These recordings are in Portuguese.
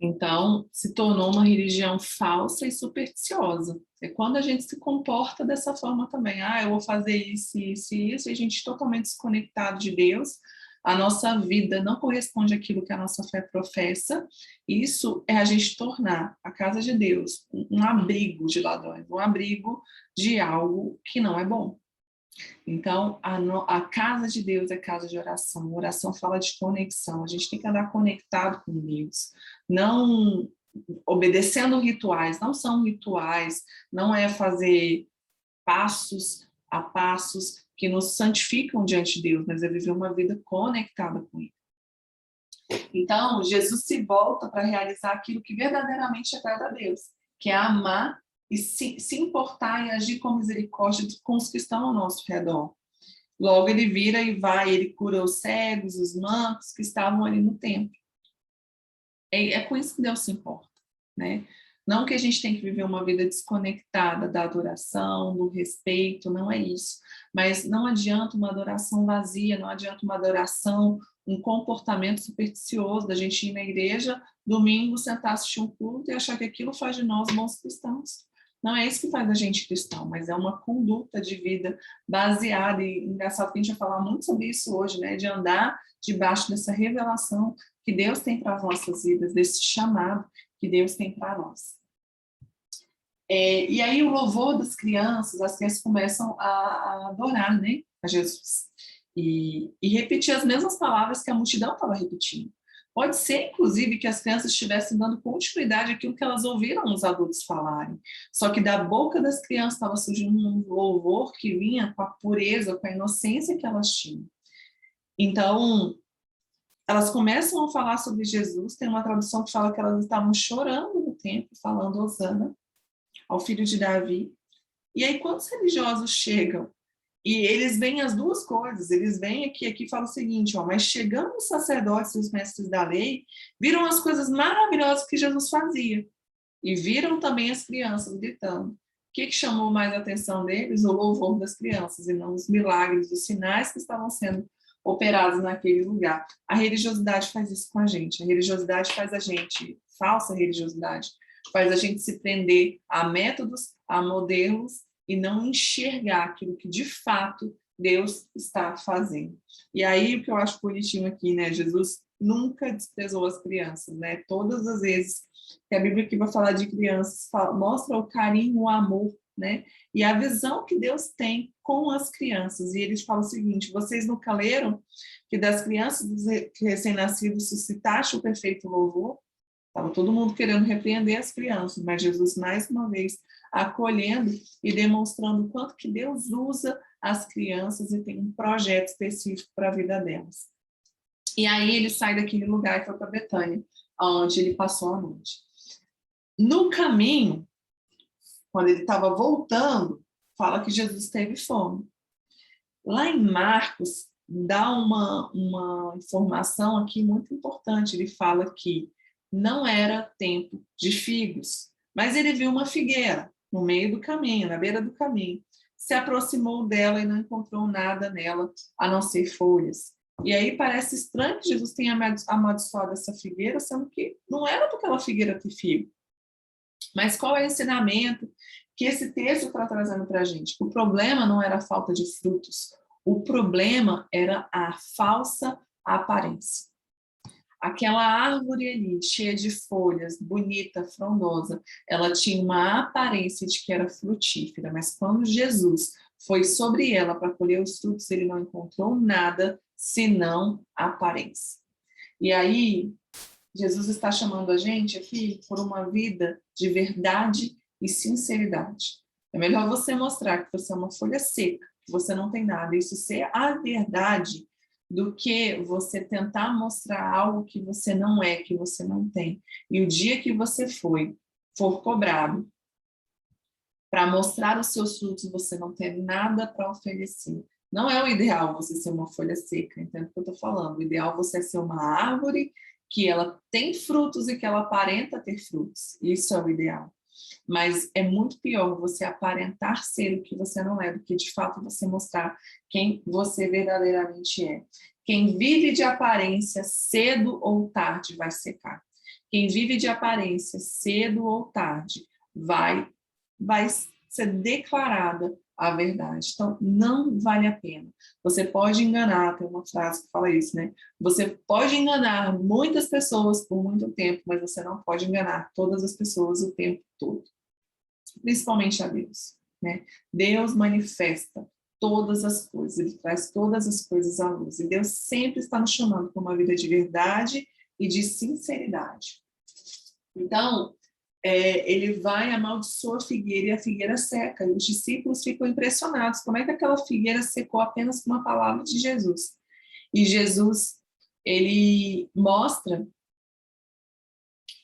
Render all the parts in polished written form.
Então, se tornou uma religião falsa e supersticiosa. É quando a gente se comporta dessa forma também. Ah, eu vou fazer isso, isso e isso, e a gente totalmente desconectado de Deus. A nossa vida não corresponde àquilo que a nossa fé professa. Isso é a gente tornar a casa de Deus um abrigo de ladrões, um abrigo de algo que não é bom. Então, a casa de Deus é casa de oração. A oração fala de conexão. A gente tem que andar conectado com Deus. Não obedecendo rituais. Não são rituais. Não é fazer passos a passos que nos santificam diante de Deus, mas é viver uma vida conectada com Ele. Então, Jesus se volta para realizar aquilo que verdadeiramente agrada a Deus, que é amar e se importar e agir com misericórdia com os que estão ao nosso redor. Logo ele vira e vai, ele cura os cegos, os mancos que estavam ali no templo. É com isso que Deus se importa, né? Não que a gente tem que viver uma vida desconectada da adoração, do respeito, não é isso. Mas não adianta uma adoração vazia, não adianta uma adoração, um comportamento supersticioso da gente ir na igreja, domingo, sentar, assistir um culto e achar que aquilo faz de nós bons cristãos. Não é isso que faz a gente cristão, mas é uma conduta de vida baseada, e engraçado que a gente vai falar muito sobre isso hoje, né? De andar debaixo dessa revelação que Deus tem para as nossas vidas, desse chamado que Deus tem para nós. E aí o louvor das crianças, as crianças começam a adorar, né, a Jesus. E repetir as mesmas palavras que a multidão estava repetindo. Pode ser, inclusive, que as crianças estivessem dando continuidade àquilo que elas ouviram os adultos falarem. Só que da boca das crianças estava surgindo um louvor que vinha com a pureza, com a inocência que elas tinham. Então, elas começam a falar sobre Jesus. Tem uma tradução que fala que elas estavam chorando no templo, falando Hosana ao filho de Davi. E aí, quando os religiosos chegam, e eles veem as duas coisas, eles veem aqui fala o seguinte, ó, mas chegando os sacerdotes e os mestres da lei, viram as coisas maravilhosas que Jesus fazia, e viram também as crianças gritando. O que chamou mais a atenção deles? O louvor das crianças, e não os milagres, os sinais que estavam sendo operados naquele lugar. A religiosidade faz isso com a gente, a religiosidade faz a gente, falsa religiosidade, faz a gente se prender a métodos, a modelos, e não enxergar aquilo que de fato Deus está fazendo. E aí o que eu acho bonitinho aqui, né? Jesus nunca desprezou as crianças, né? Todas as vezes que a Bíblia aqui vai falar de crianças, mostra o carinho, o amor, né? E a visão que Deus tem com as crianças. E eles falam o seguinte: vocês nunca leram que das crianças dos recém-nascidos suscitaste o perfeito louvor? Estava todo mundo querendo repreender as crianças, mas Jesus, mais uma vez, acolhendo e demonstrando o quanto que Deus usa as crianças e tem um projeto específico para a vida delas. E aí ele sai daquele lugar e foi para Betânia, onde ele passou a noite. No caminho, quando ele estava voltando, fala que Jesus teve fome. Lá em Marcos, dá uma informação aqui muito importante. Ele fala que não era tempo de figos, mas ele viu uma figueira no meio do caminho, na beira do caminho. Se aproximou dela e não encontrou nada nela, a não ser folhas. E aí parece estranho que Jesus tenha amaldiçoado essa figueira, sendo que não era para aquela figueira ter figo. Mas qual é o ensinamento que esse texto está trazendo para a gente? O problema não era a falta de frutos, o problema era a falsa aparência. Aquela árvore ali, cheia de folhas, bonita, frondosa, ela tinha uma aparência de que era frutífera, mas quando Jesus foi sobre ela para colher os frutos, ele não encontrou nada senão a aparência. E aí, Jesus está chamando a gente aqui por uma vida de verdade e sinceridade. É melhor você mostrar que você é uma folha seca, que você não tem nada, isso ser a verdade, do que você tentar mostrar algo que você não é, que você não tem. E o dia que você for cobrado para mostrar os seus frutos, você não tem nada para oferecer. Não é o ideal você ser uma folha seca, entende o que eu estou falando? O ideal é você ser uma árvore que ela tem frutos e que ela aparenta ter frutos. Isso é o ideal. Mas é muito pior você aparentar ser o que você não é, do que de fato você mostrar quem você verdadeiramente é. Quem vive de aparência, cedo ou tarde vai secar. Quem vive de aparência, cedo ou tarde, vai ser declarada a verdade. Então, não vale a pena. Você pode enganar, tem uma frase que fala isso, né? Você pode enganar muitas pessoas por muito tempo, mas você não pode enganar todas as pessoas o tempo todo. Principalmente a Deus, né? Deus manifesta todas as coisas, ele traz todas as coisas à luz. E Deus sempre está nos chamando para uma vida de verdade e de sinceridade. Então, ele vai amaldiçoar a figueira e a figueira seca. E os discípulos ficam impressionados. Como é que aquela figueira secou apenas com uma palavra de Jesus? E Jesus, ele mostra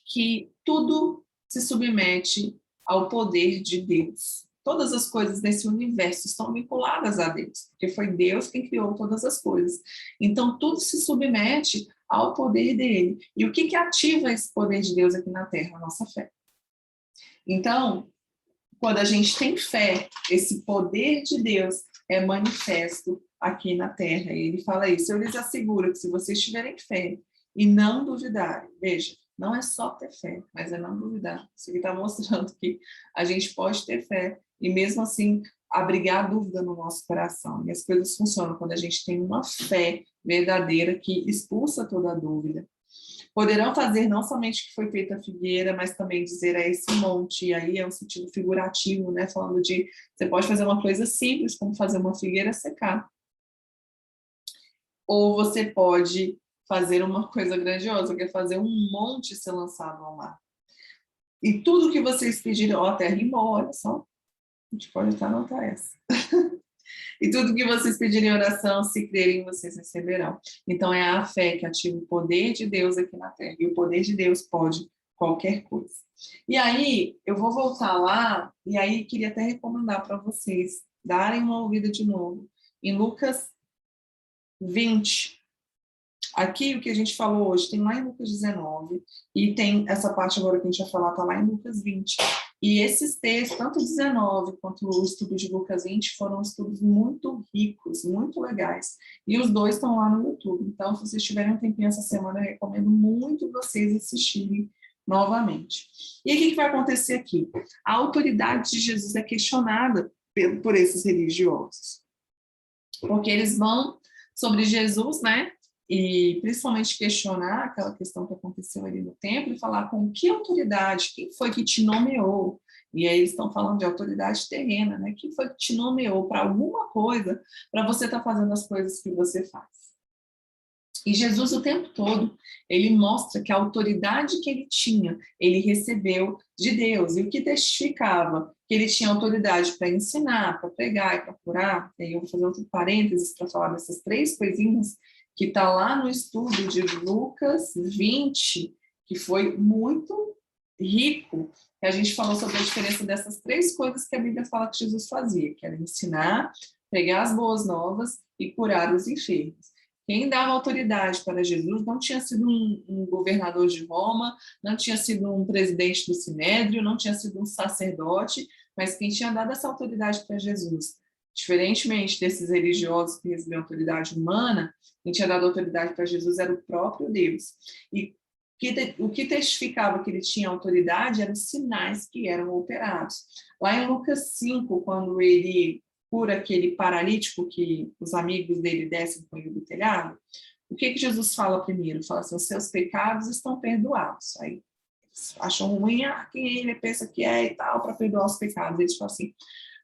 que tudo se submete ao poder de Deus. Todas as coisas nesse universo estão vinculadas a Deus, porque foi Deus quem criou todas as coisas. Então, tudo se submete ao poder dele. E o que ativa esse poder de Deus aqui na Terra? A nossa fé. Então, quando a gente tem fé, esse poder de Deus é manifesto aqui na Terra. E ele fala isso. Eu lhes asseguro que se vocês tiverem fé e não duvidarem, veja, não é só ter fé, mas é não duvidar. Isso aqui está mostrando que a gente pode ter fé e mesmo assim abrigar dúvida no nosso coração. E as coisas funcionam quando a gente tem uma fé verdadeira que expulsa toda a dúvida. Poderão fazer não somente o que foi feito a figueira, mas também dizer a esse monte, e aí é um sentido figurativo, né? Falando de, você pode fazer uma coisa simples, como fazer uma figueira secar. Ou você pode fazer uma coisa grandiosa, que é fazer um monte ser lançado ao mar. E tudo que vocês pedirem, ó, a terra rimou, olha só. A gente pode até anotar essa. E tudo que vocês pedirem em oração, se crerem, vocês receberão. Então, é a fé que ativa o poder de Deus aqui na Terra. E o poder de Deus pode qualquer coisa. E aí, eu vou voltar lá, e aí queria até recomendar para vocês darem uma ouvida de novo. Em Lucas 20. Aqui, o que a gente falou hoje, tem lá em Lucas 19, e tem essa parte agora que a gente vai falar, está lá em Lucas 20. E esses textos, tanto 19 quanto o estudo de Lucas 20, foram estudos muito ricos, muito legais. E os dois estão lá no YouTube. Então, se vocês tiverem um tempinho essa semana, eu recomendo muito vocês assistirem novamente. E o que vai acontecer aqui? A autoridade de Jesus é questionada por esses religiosos. Porque eles vão sobre Jesus, né? E principalmente questionar aquela questão que aconteceu ali no templo e falar com que autoridade, quem foi que te nomeou? E aí eles estão falando de autoridade terrena, né? Quem foi que te nomeou para alguma coisa para você estar fazendo as coisas que você faz? E Jesus, o tempo todo, ele mostra que a autoridade que ele tinha, ele recebeu de Deus. E o que testificava que ele tinha autoridade para ensinar, para pregar e para curar. E aí eu vou fazer outro parênteses para falar dessas três coisinhas que está lá no estudo de Lucas 20, que foi muito rico, que a gente falou sobre a diferença dessas três coisas que a Bíblia fala que Jesus fazia, que era ensinar, pregar as boas novas e curar os enfermos. Quem dava autoridade para Jesus não tinha sido um governador de Roma, não tinha sido um presidente do Sinédrio, não tinha sido um sacerdote, mas quem tinha dado essa autoridade para Jesus, diferentemente desses religiosos que recebiam autoridade humana, quem tinha dado autoridade para Jesus era o próprio Deus. E o que testificava que ele tinha autoridade eram os sinais que eram operados. Lá em Lucas 5, quando ele cura aquele paralítico que os amigos dele descem com ele do telhado, o que Jesus fala primeiro? Fala assim, os seus pecados estão perdoados. Aí eles acham ruim, quem ele pensa que é e tal, para perdoar os pecados. Eles falam assim,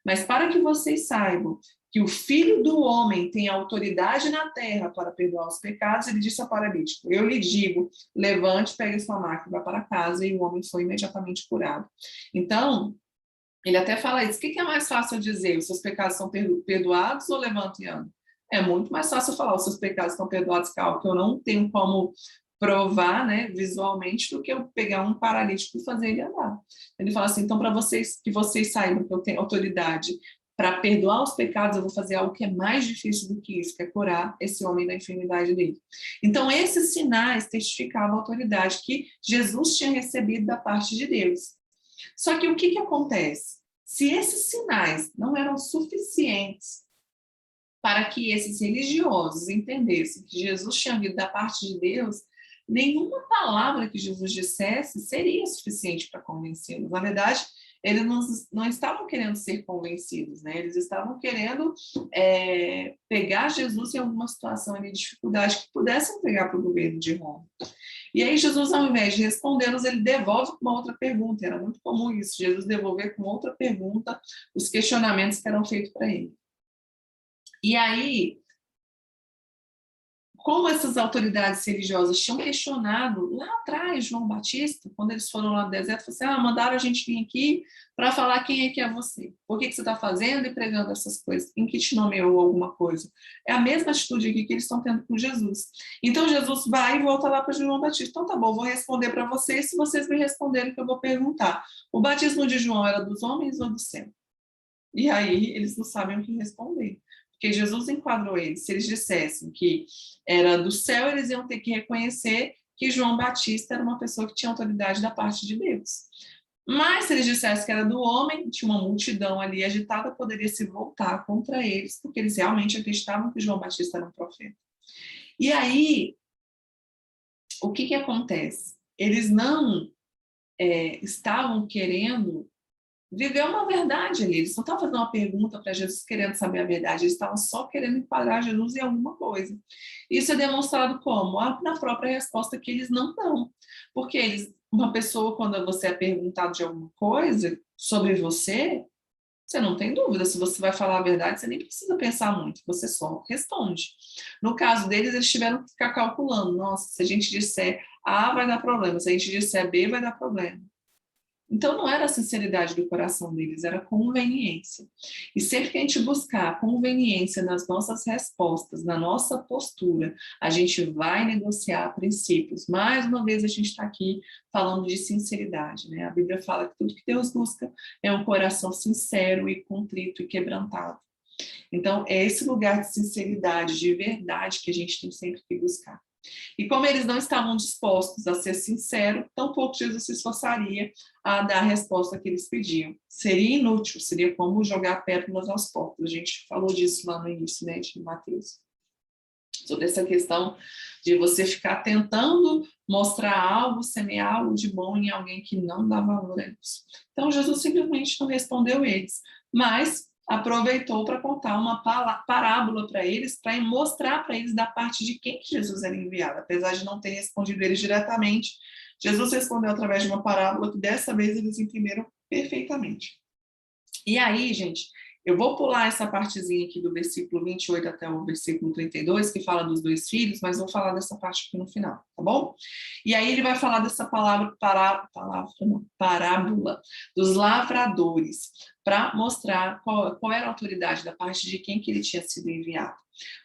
mas para que vocês saibam que o Filho do Homem tem autoridade na terra para perdoar os pecados, ele disse ao paralítico, eu lhe digo, levante, pegue sua maca e vá para casa, e o homem foi imediatamente curado. Então, ele até fala isso, o que é mais fácil dizer, os seus pecados são perdoados ou levante e ande? É muito mais fácil falar, os seus pecados estão perdoados, que é algo que eu não tenho como provar, né, visualmente, do que eu pegar um paralítico e fazer ele andar. Ele fala assim, então para vocês, que vocês saibam que eu tenho autoridade para perdoar os pecados, eu vou fazer algo que é mais difícil do que isso, que é curar esse homem da enfermidade dele. Então, esses sinais testificavam a autoridade que Jesus tinha recebido da parte de Deus. Só que o que acontece? Se esses sinais não eram suficientes para que esses religiosos entendessem que Jesus tinha vindo da parte de Deus, nenhuma palavra que Jesus dissesse seria suficiente para convencê-los. Na verdade, eles não estavam querendo ser convencidos, né? Eles estavam querendo pegar Jesus em alguma situação de dificuldade que pudessem pegar para o governo de Roma. E aí Jesus, ao invés de respondê-los, ele devolve com uma outra pergunta. Era muito comum isso, Jesus devolver com outra pergunta os questionamentos que eram feitos para ele. E aí, como essas autoridades religiosas tinham questionado lá atrás João Batista, quando eles foram lá no deserto, falaram assim, mandaram a gente vir aqui para falar quem é que é você. Por que você está fazendo e pregando essas coisas? Em que te nomeou alguma coisa? É a mesma atitude aqui que eles estão tendo com Jesus. Então Jesus vai e volta lá para João Batista. Então tá bom, vou responder para vocês, se vocês me responderem que eu vou perguntar. O batismo de João era dos homens ou do céu? E aí eles não sabem o que responder. Porque Jesus enquadrou eles. Se eles dissessem que era do céu, eles iam ter que reconhecer que João Batista era uma pessoa que tinha autoridade da parte de Deus. Mas se eles dissessem que era do homem, tinha uma multidão ali agitada, poderia se voltar contra eles, porque eles realmente acreditavam que João Batista era um profeta. E aí, o que acontece? Eles não estavam querendo viver uma verdade ali. Eles não estavam fazendo uma pergunta para Jesus querendo saber a verdade, eles estavam só querendo enquadrar Jesus em alguma coisa. Isso é demonstrado como? Na própria resposta que eles não dão. Porque uma pessoa, quando você é perguntado de alguma coisa sobre você não tem dúvida. Se você vai falar a verdade, você nem precisa pensar muito, você só responde. No caso deles, eles tiveram que ficar calculando. Nossa, se a gente disser A, vai dar problema. Se a gente disser B, vai dar problema. Então, não era a sinceridade do coração deles, era conveniência. E sempre que a gente buscar conveniência nas nossas respostas, na nossa postura, a gente vai negociar princípios. Mais uma vez, a gente está aqui falando de sinceridade, né? A Bíblia fala que tudo que Deus busca é um coração sincero e contrito e quebrantado. Então, é esse lugar de sinceridade, de verdade, que a gente tem sempre que buscar. E como eles não estavam dispostos a ser sinceros, tampouco Jesus se esforçaria a dar a resposta que eles pediam. Seria inútil, seria como jogar pérolas aos porcos. A gente falou disso lá no início, né, de Mateus. Sobre essa questão de você ficar tentando mostrar algo, semear algo de bom em alguém que não dá valor a isso. Então, Jesus simplesmente não respondeu eles, mas aproveitou para contar uma parábola para eles, para mostrar para eles da parte de quem que Jesus era enviado. Apesar de não ter respondido eles diretamente, Jesus respondeu através de uma parábola que dessa vez eles entenderam perfeitamente. E aí, gente, eu vou pular essa partezinha aqui do versículo 28 até o versículo 32, que fala dos 2 filhos, mas vou falar dessa parte aqui no final, tá bom? E aí ele vai falar dessa parábola dos lavradores, para mostrar qual era a autoridade da parte de quem que ele tinha sido enviado.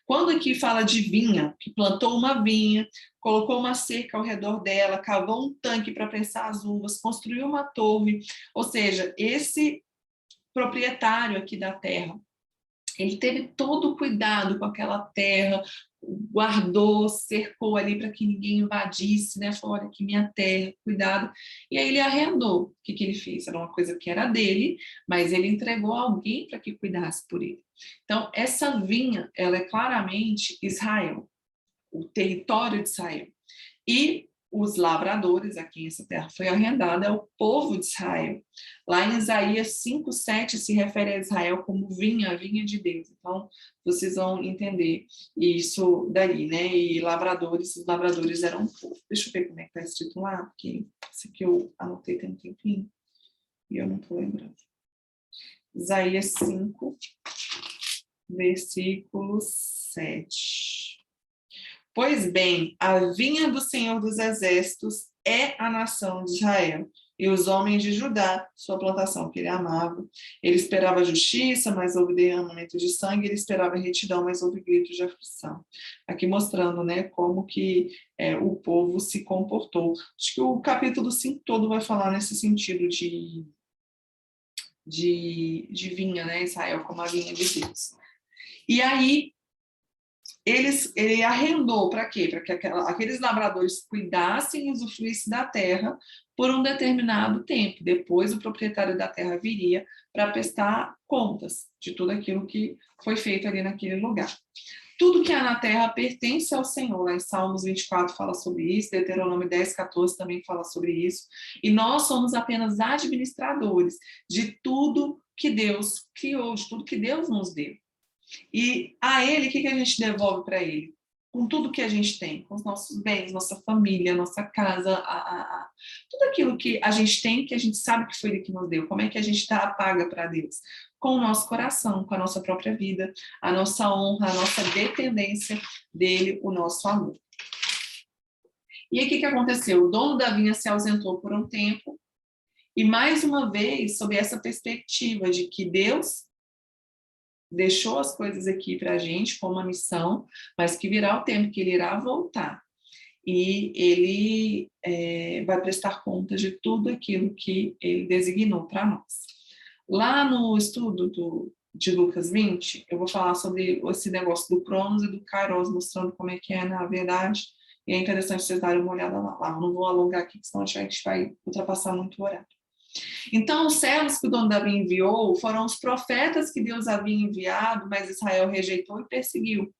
Quando aqui fala de vinha, que plantou uma vinha, colocou uma cerca ao redor dela, cavou um tanque para prensar as uvas, construiu uma torre, ou seja, esse proprietário aqui da terra, ele teve todo o cuidado com aquela terra, guardou, cercou ali para que ninguém invadisse, né? Falou, olha aqui minha terra, cuidado. E aí ele arrendou. O que ele fez? Era uma coisa que era dele, mas ele entregou a alguém para que cuidasse por ele. Então, essa vinha, ela é claramente Israel, o território de Israel. E os lavradores, a quem essa terra foi arrendada, é o povo de Israel. Lá em Isaías 5:7 se refere a Israel como vinha, a vinha de Deus. Então, vocês vão entender isso daí, né? E lavradores, os lavradores eram um povo. Deixa eu ver como é que está escrito lá, porque isso aqui eu anotei tem um tempinho e eu não estou lembrando. Isaías 5, versículo 7. Pois bem, a vinha do Senhor dos Exércitos é a nação de Israel, e os homens de Judá, sua plantação que ele amava. Ele esperava justiça, mas houve derramamento de sangue, ele esperava retidão, mas houve gritos de aflição. Aqui mostrando, né, como que o povo se comportou. Acho que o capítulo 5 todo vai falar nesse sentido de vinha, né, Israel como a vinha de Deus. E aí, ele arrendou para quê? Para que aqueles lavradores cuidassem e usufruíssem da terra por um determinado tempo. Depois, o proprietário da terra viria para prestar contas de tudo aquilo que foi feito ali naquele lugar. Tudo que há na terra pertence ao Senhor. Lá em Salmos 24 fala sobre isso, Deuteronômio 10, 14 também fala sobre isso. E nós somos apenas administradores de tudo que Deus criou, de tudo que Deus nos deu. E a Ele, o que a gente devolve para Ele? Com tudo que a gente tem, com os nossos bens, nossa família, nossa casa, tudo aquilo que a gente tem, que a gente sabe que foi Ele que nos deu. Como é que a gente dá a paga para Deus? Com o nosso coração, com a nossa própria vida, a nossa honra, a nossa dependência dele, o nosso amor. E aí o que aconteceu? O dono da vinha se ausentou por um tempo, e mais uma vez, sob essa perspectiva de que Deus deixou as coisas aqui para a gente como uma missão, mas que virá o tempo que ele irá voltar. E ele vai prestar contas de tudo aquilo que ele designou para nós. Lá no estudo de Lucas 20, eu vou falar sobre esse negócio do Cronos e do Kairos, mostrando como é que é na verdade, e é interessante vocês darem uma olhada lá. Eu não vou alongar aqui, senão a gente vai ultrapassar muito o horário. Então, os servos que o dono da vinha enviou foram os profetas que Deus havia enviado, mas Israel rejeitou e perseguiu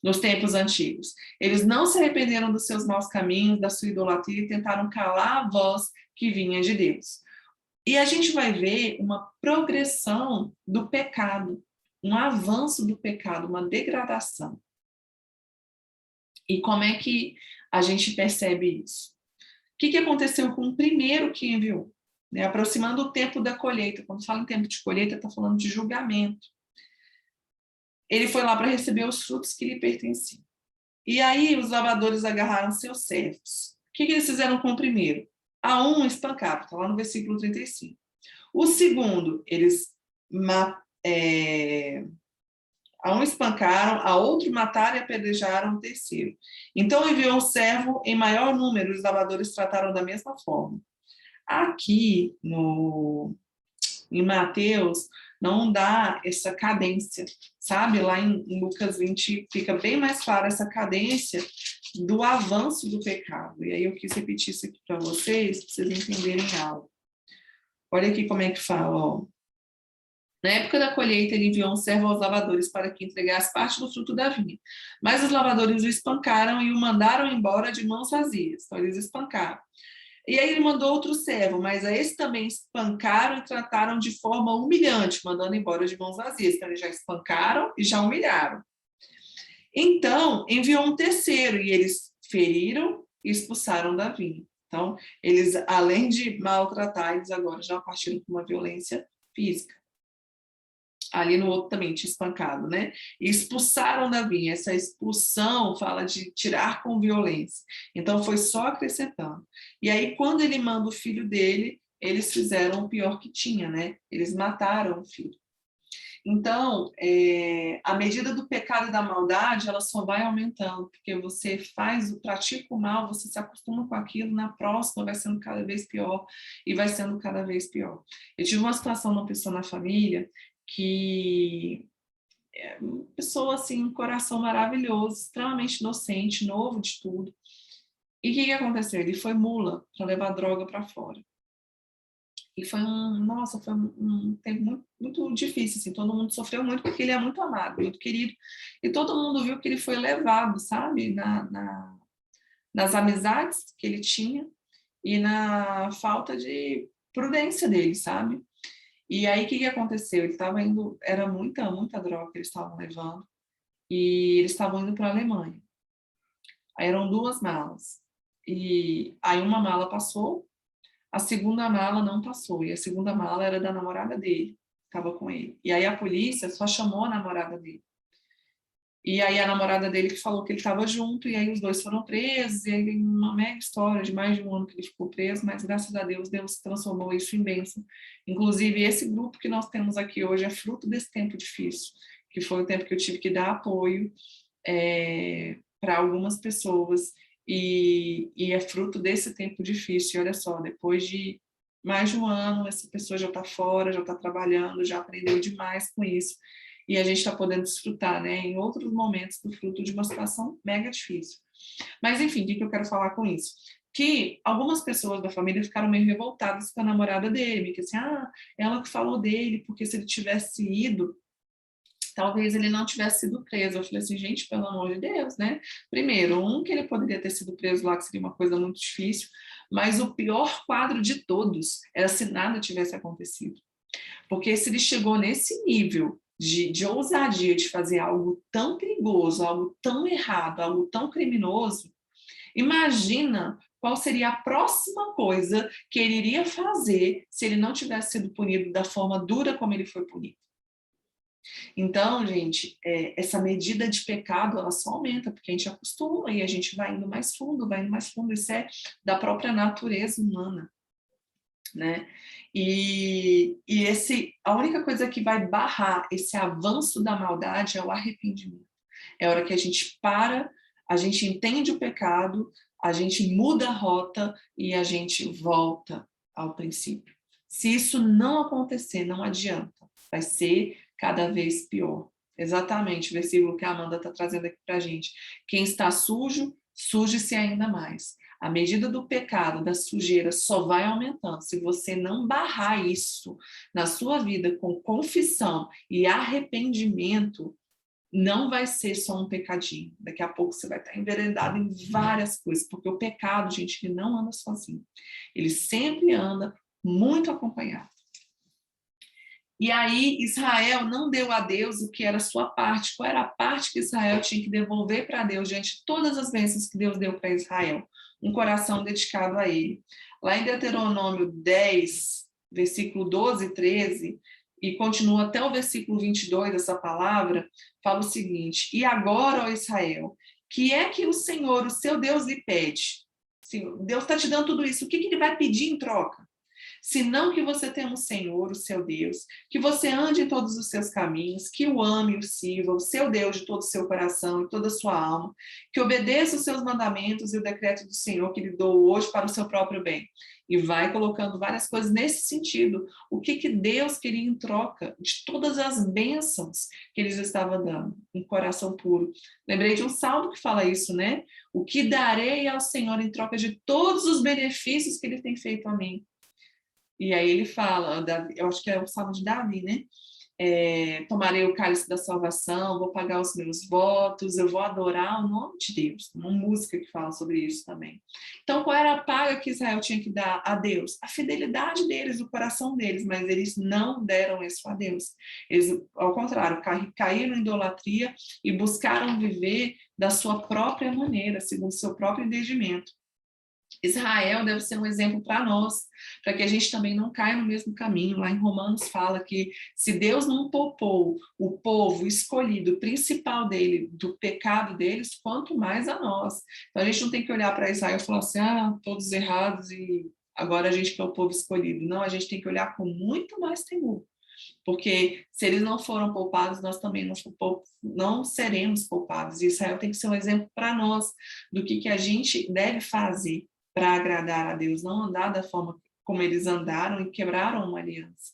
nos tempos antigos. Eles não se arrependeram dos seus maus caminhos, da sua idolatria e tentaram calar a voz que vinha de Deus. E a gente vai ver uma progressão do pecado, um avanço do pecado, uma degradação. E como é que a gente percebe isso? O que aconteceu com o primeiro que enviou? Aproximando o tempo da colheita. Quando fala em tempo de colheita, está falando de julgamento. Ele foi lá para receber os frutos que lhe pertenciam. E aí os lavradores agarraram seus servos. O que eles fizeram com o primeiro? A um espancaram, está lá no versículo 35. O segundo, eles a um espancaram, a outro mataram e apedrejaram o terceiro. Então enviou um servo em maior número, os lavradores trataram da mesma forma. Aqui em Mateus não dá essa cadência, sabe? Lá em Lucas 20 fica bem mais clara essa cadência do avanço do pecado. E aí eu quis repetir isso aqui para vocês entenderem algo. Olha aqui como é que fala, ó. Na época da colheita, ele enviou um servo aos lavradores para que entregasse parte do fruto da vinha. Mas os lavradores o espancaram e o mandaram embora de mãos vazias. Então, eles espancaram. E aí ele mandou outro servo, mas a esse também espancaram e trataram de forma humilhante, mandando embora de mãos vazias. Então, eles já espancaram e já humilharam. Então, enviou um terceiro, e eles feriram e expulsaram da vinha. Então, eles, além de maltratar, eles agora já partiram com uma violência física. Ali no outro também tinha espancado, né? E expulsaram da vinha. Essa expulsão fala de tirar com violência. Então, foi só acrescentando. E aí, quando ele manda o filho dele, eles fizeram o pior que tinha, né? Eles mataram o filho. Então, a medida do pecado e da maldade, ela só vai aumentando, porque você pratica o mal, você se acostuma com aquilo, na próxima vai sendo cada vez pior, e vai sendo cada vez pior. Eu tive uma situação de uma pessoa na família, que é uma pessoa assim, um coração maravilhoso, extremamente inocente, novo de tudo. E o que aconteceu? Ele foi mula para levar droga para fora. E foi um tempo muito, muito difícil, assim, todo mundo sofreu muito porque ele é muito amado, muito querido. E todo mundo viu que ele foi levado, sabe, nas amizades que ele tinha e na falta de prudência dele, sabe? E aí, o que aconteceu? Ele estava indo, era muita, muita droga que eles estavam levando, e eles estavam indo para a Alemanha. Aí eram 2 malas. E aí uma mala passou, a segunda mala não passou, e a segunda mala era da namorada dele, estava com ele. E aí a polícia só chamou a namorada dele. E aí a namorada dele que falou que ele estava junto, e aí os dois foram presos, e aí uma mega história de mais de um ano que ele ficou preso, mas graças a Deus, Deus transformou isso em bênção. Inclusive, esse grupo que nós temos aqui hoje é fruto desse tempo difícil, que foi o tempo que eu tive que dar apoio para algumas pessoas, e é fruto desse tempo difícil. E olha só, depois de mais de um ano, essa pessoa já está fora, já está trabalhando, já aprendeu demais com isso, e a gente está podendo desfrutar, né, em outros momentos do fruto de uma situação mega difícil. Mas, enfim, o que eu quero falar com isso? Que algumas pessoas da família ficaram meio revoltadas com a namorada dele, que assim, ela que falou dele, porque se ele tivesse ido talvez ele não tivesse sido preso. Eu falei assim, gente, pelo amor de Deus, né? Primeiro, que ele poderia ter sido preso lá, que seria uma coisa muito difícil, mas o pior quadro de todos era se nada tivesse acontecido. Porque se ele chegou nesse nível de ousadia de fazer algo tão perigoso, algo tão errado, algo tão criminoso, imagina qual seria a próxima coisa que ele iria fazer se ele não tivesse sido punido da forma dura como ele foi punido. Então, gente, essa medida de pecado, ela só aumenta, porque a gente acostuma e a gente vai indo mais fundo, vai indo mais fundo. Isso é da própria natureza humana, né? A única coisa que vai barrar esse avanço da maldade é o arrependimento. É a hora que a gente para, a gente entende o pecado, a gente muda a rota e a gente volta ao princípio. Se isso não acontecer, não adianta. Vai ser cada vez pior. Exatamente, o versículo que a Amanda está trazendo aqui para a gente. Quem está sujo, suje-se ainda mais. A medida do pecado, da sujeira, só vai aumentando. Se você não barrar isso na sua vida com confissão e arrependimento, não vai ser só um pecadinho. Daqui a pouco você vai estar enveredado em várias coisas, porque o pecado, gente, ele não anda sozinho. Ele sempre anda muito acompanhado. E aí Israel não deu a Deus o que era a sua parte. Qual era a parte que Israel tinha que devolver para Deus diante de todas as bênçãos que Deus deu para Israel? Um coração dedicado a ele. Lá em Deuteronômio 10, versículo 12 e 13, e continua até o versículo 22 dessa palavra, fala o seguinte: e agora, ó Israel, que é que o Senhor, o seu Deus, lhe pede? Deus está te dando tudo isso, o que ele vai pedir em troca? Senão que você tenha um Senhor, o seu Deus, que você ande em todos os seus caminhos, que o ame e o sirva, o seu Deus de todo o seu coração e toda a sua alma, que obedeça os seus mandamentos e o decreto do Senhor que lhe dou hoje para o seu próprio bem. E vai colocando várias coisas nesse sentido. O que Deus queria em troca de todas as bênçãos que eles estavam dando? Um coração puro. Lembrei de um salmo que fala isso, né? O que darei ao Senhor em troca de todos os benefícios que ele tem feito a mim? E aí ele fala, eu acho que é o salmo de Davi, né? Tomarei o cálice da salvação, vou pagar os meus votos, eu vou adorar o nome de Deus. Uma música que fala sobre isso também. Então, qual era a paga que Israel tinha que dar a Deus? A fidelidade deles, o coração deles, mas eles não deram isso a Deus. Eles, ao contrário, caíram em idolatria e buscaram viver da sua própria maneira, segundo o seu próprio entendimento. Israel deve ser um exemplo para nós, para que a gente também não caia no mesmo caminho. Lá em Romanos fala que se Deus não poupou o povo escolhido, principal dele, do pecado deles, quanto mais a nós. Então a gente não tem que olhar para Israel e falar assim, todos errados e agora a gente que é o povo escolhido. Não, a gente tem que olhar com muito mais temor. Porque se eles não foram poupados, nós também não seremos poupados. E Israel tem que ser um exemplo para nós do que a gente deve fazer para agradar a Deus, não andar da forma como eles andaram e quebraram uma aliança.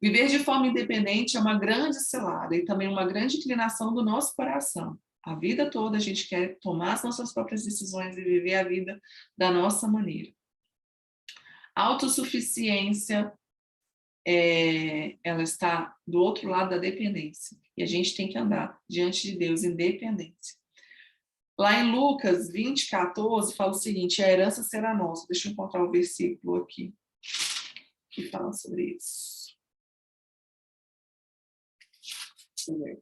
Viver de forma independente é uma grande cilada e também uma grande inclinação do nosso coração. A vida toda a gente quer tomar as nossas próprias decisões e viver a vida da nossa maneira. Autossuficiência, ela está do outro lado da dependência. E a gente tem que andar diante de Deus em dependência. Lá em Lucas 20, 14, fala o seguinte: a herança será nossa. Deixa eu encontrar o versículo aqui que fala sobre isso. Deixa eu ver.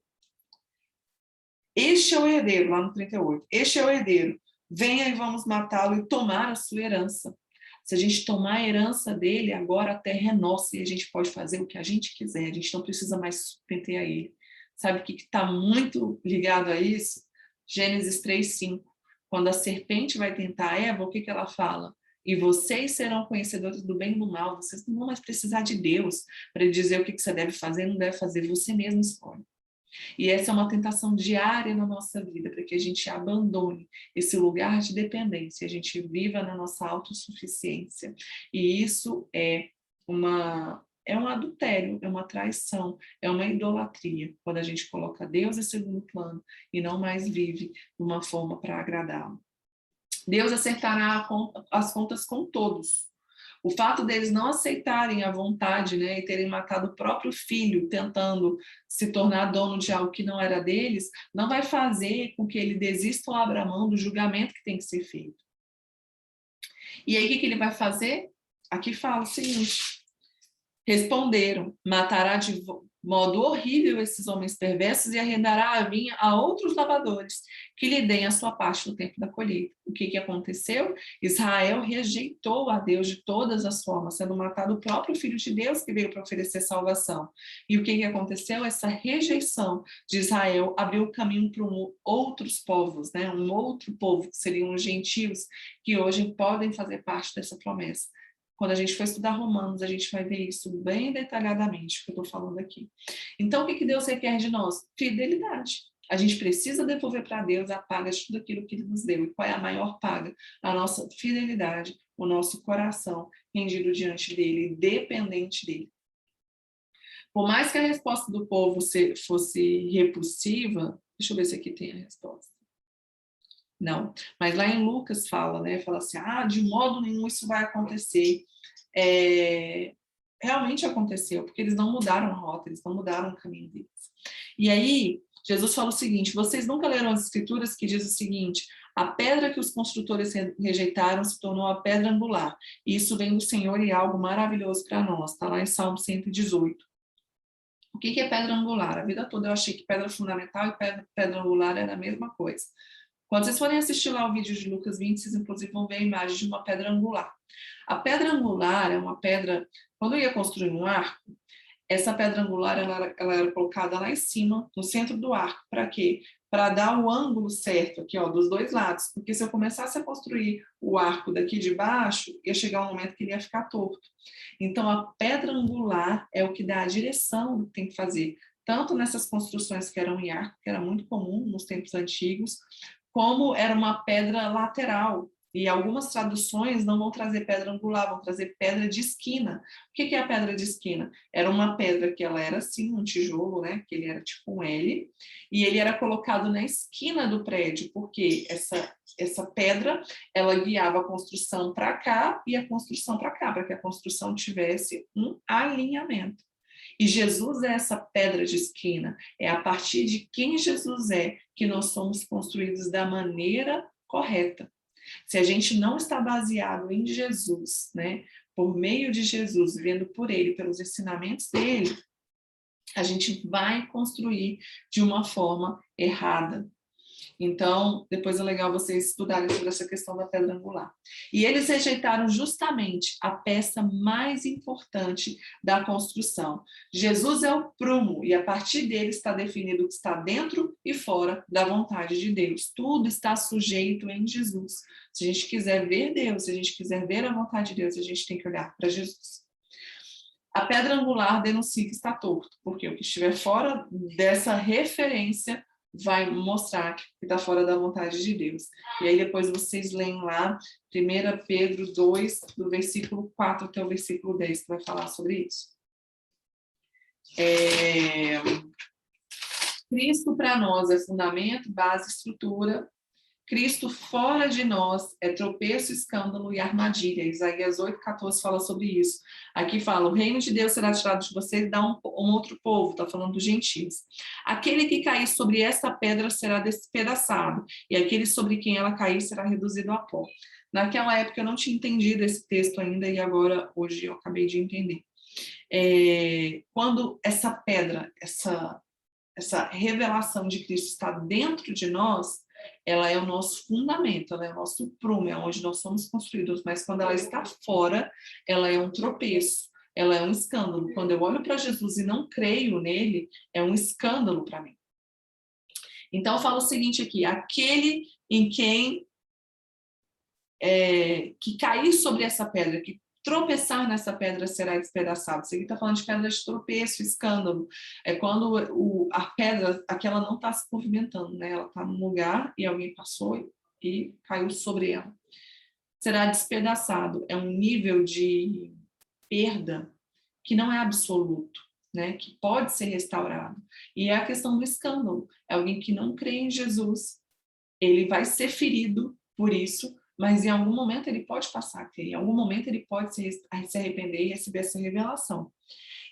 Este é o herdeiro, lá no 38. Este é o herdeiro. Venha e vamos matá-lo e tomar a sua herança. Se a gente tomar a herança dele, agora a terra é nossa e a gente pode fazer o que a gente quiser. A gente não precisa mais submeter a ele. Sabe o que está muito ligado a isso? Gênesis 3:5. Quando a serpente vai tentar Eva, o que ela fala? E vocês serão conhecedores do bem e do mal. Vocês não vão mais precisar de Deus para ele dizer o que você deve fazer e não deve fazer. Você mesmo escolhe. E essa é uma tentação diária na nossa vida, para que a gente abandone esse lugar de dependência, a gente viva na nossa autossuficiência. E isso é um adultério, é uma traição, é uma idolatria, quando a gente coloca Deus em segundo plano e não mais vive de uma forma para agradá-lo. Deus acertará as contas com todos. O fato deles não aceitarem a vontade, né, e terem matado o próprio filho, tentando se tornar dono de algo que não era deles, não vai fazer com que ele desista ou abra mão do julgamento que tem que ser feito. E aí, o que ele vai fazer? Aqui fala o seguinte: responderam, matará de modo horrível esses homens perversos e arrendará a vinha a outros lavradores, que lhe deem a sua parte no tempo da colheita. O que aconteceu? Israel rejeitou a Deus de todas as formas, sendo matado o próprio Filho de Deus que veio para oferecer salvação. E o que aconteceu? Essa rejeição de Israel abriu o caminho para outros povos, né? Um outro povo, que seriam os gentios, que hoje podem fazer parte dessa promessa. Quando a gente for estudar Romanos, a gente vai ver isso bem detalhadamente, o que eu estou falando aqui. Então, o que Deus requer de nós? Fidelidade. A gente precisa devolver para Deus a paga de tudo aquilo que Ele nos deu. E qual é a maior paga? A nossa fidelidade, o nosso coração rendido diante dEle, dependente dEle. Por mais que a resposta do povo fosse repulsiva, deixa eu ver se aqui tem a resposta. Não, mas lá em Lucas fala, né? Fala assim, de modo nenhum isso vai acontecer. Realmente aconteceu, porque eles não mudaram a rota, eles não mudaram o caminho deles. E aí, Jesus fala o seguinte: vocês nunca leram as escrituras que diz o seguinte: a pedra que os construtores rejeitaram se tornou a pedra angular. E isso vem do Senhor e é algo maravilhoso para nós. Está lá em Salmo 118. O que é pedra angular? A vida toda eu achei que pedra fundamental e pedra angular era a mesma coisa. Quando vocês forem assistir lá o vídeo de Lucas 20, vocês inclusive vão ver a imagem de uma pedra angular. A pedra angular é uma pedra, quando eu ia construir um arco, essa pedra angular ela era colocada lá em cima, no centro do arco. Para quê? Para dar o ângulo certo aqui, ó, dos dois lados. Porque se eu começasse a construir o arco daqui de baixo, ia chegar um momento que ele ia ficar torto. Então, a pedra angular é o que dá a direção do que tem que fazer. Tanto nessas construções que eram em arco, que era muito comum nos tempos antigos, como era uma pedra lateral. E algumas traduções não vão trazer pedra angular, vão trazer pedra de esquina. O que é a pedra de esquina? Era uma pedra que ela era assim, um tijolo, né? Que ele era tipo um L, e ele era colocado na esquina do prédio, porque essa pedra, ela guiava a construção para cá e a construção para cá, para que a construção tivesse um alinhamento. E Jesus é essa pedra de esquina. É a partir de quem Jesus é que nós somos construídos da maneira correta. Se a gente não está baseado em Jesus, né, por meio de Jesus, vivendo por Ele, pelos ensinamentos dele, a gente vai construir de uma forma errada. Então, depois é legal vocês estudarem sobre essa questão da pedra angular. E eles rejeitaram justamente a peça mais importante da construção. Jesus é o prumo, e a partir dele está definido o que está dentro e fora da vontade de Deus. Tudo está sujeito em Jesus. Se a gente quiser ver Deus, se a gente quiser ver a vontade de Deus, a gente tem que olhar para Jesus. A pedra angular denuncia que está torto, porque o que estiver fora dessa referência vai mostrar que está fora da vontade de Deus. E aí depois vocês leem lá 1 Pedro 2, do versículo 4 até o versículo 10, que vai falar sobre isso. Cristo para nós é fundamento, base, estrutura. Cristo fora de nós é tropeço, escândalo e armadilha. Isaías 8,14 fala sobre isso. Aqui fala, o reino de Deus será tirado de vocês e dá um outro povo, está falando dos gentios. Aquele que cair sobre esta pedra será despedaçado, e aquele sobre quem ela cair será reduzido a pó. Naquela época eu não tinha entendido esse texto ainda, e agora, hoje, eu acabei de entender. Quando essa pedra, essa revelação de Cristo está dentro de nós, ela é o nosso fundamento, ela é o nosso prumo, é onde nós somos construídos, mas quando ela está fora, ela é um tropeço, ela é um escândalo. Quando eu olho para Jesus e não creio nele, é um escândalo para mim. Então, eu falo o seguinte aqui, aquele em quem que cair sobre essa pedra, que tropeçar nessa pedra será despedaçado. Isso aqui está falando de pedra de tropeço, escândalo. É quando a pedra, aquela não está se movimentando, né? Ela está num lugar e alguém passou e caiu sobre ela. Será despedaçado. É um nível de perda que não é absoluto, né? Que pode ser restaurado. E é a questão do escândalo. É alguém que não crê em Jesus. Ele vai ser ferido por isso, mas em algum momento ele pode passar a crer, em algum momento ele pode se arrepender e receber essa revelação.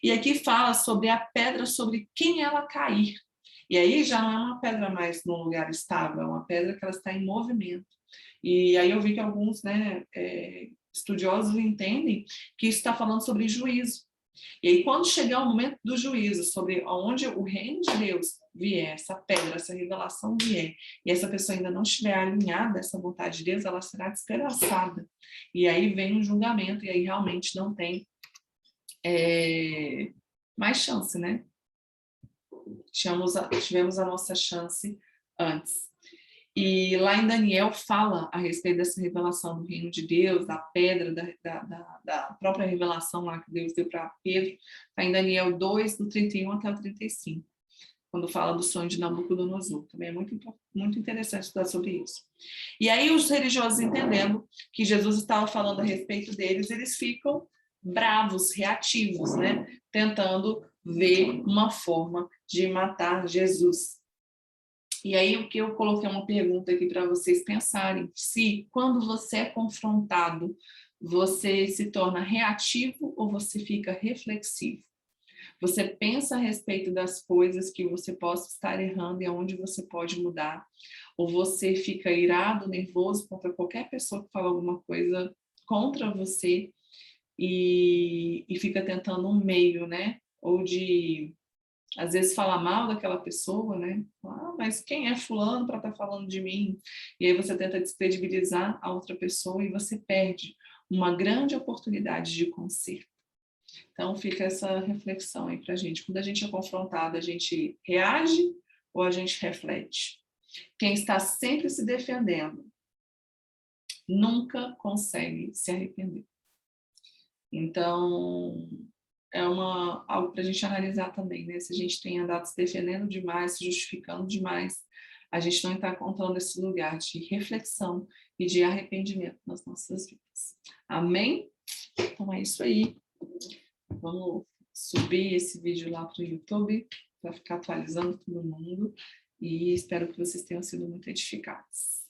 E aqui fala sobre a pedra sobre quem ela cair. E aí já não é uma pedra mais num lugar estável, é uma pedra que ela está em movimento. E aí eu vi que alguns, né, estudiosos entendem que isso está falando sobre juízo. E aí quando chegar o momento do juízo, sobre onde o reino de Deus vier, essa pedra, essa revelação vier, e essa pessoa ainda não estiver alinhada a essa vontade de Deus, ela será despedaçada. E aí vem um julgamento, e aí realmente não tem mais chance, né? Tivemos a nossa chance antes. E lá em Daniel fala a respeito dessa revelação do reino de Deus, da pedra, da própria revelação lá que Deus deu para Pedro. Está em Daniel 2, do 31 até o 35, quando fala do sonho de Nabucodonosor. Também é muito interessante estudar sobre isso. E aí os religiosos, entendendo que Jesus estava falando a respeito deles, eles ficam bravos, reativos, né? Tentando ver uma forma de matar Jesus. E aí o que eu coloquei uma pergunta aqui para vocês pensarem, se quando você é confrontado, você se torna reativo ou você fica reflexivo? Você pensa a respeito das coisas que você possa estar errando e aonde você pode mudar? Ou você fica irado, nervoso contra qualquer pessoa que fala alguma coisa contra você e fica tentando um meio, né? Ou de, às vezes, falar mal daquela pessoa, né? Mas quem é fulano para estar falando de mim? E aí você tenta descredibilizar a outra pessoa e você perde uma grande oportunidade de conserto. Então, fica essa reflexão aí para a gente. Quando a gente é confrontado, a gente reage ou a gente reflete? Quem está sempre se defendendo nunca consegue se arrepender. Então, é algo para a gente analisar também, né? Se a gente tem andado se defendendo demais, se justificando demais, a gente não está encontrando esse lugar de reflexão e de arrependimento nas nossas vidas. Amém? Então é isso aí. Vamos subir esse vídeo lá para o YouTube, para ficar atualizando todo mundo. E espero que vocês tenham sido muito edificados.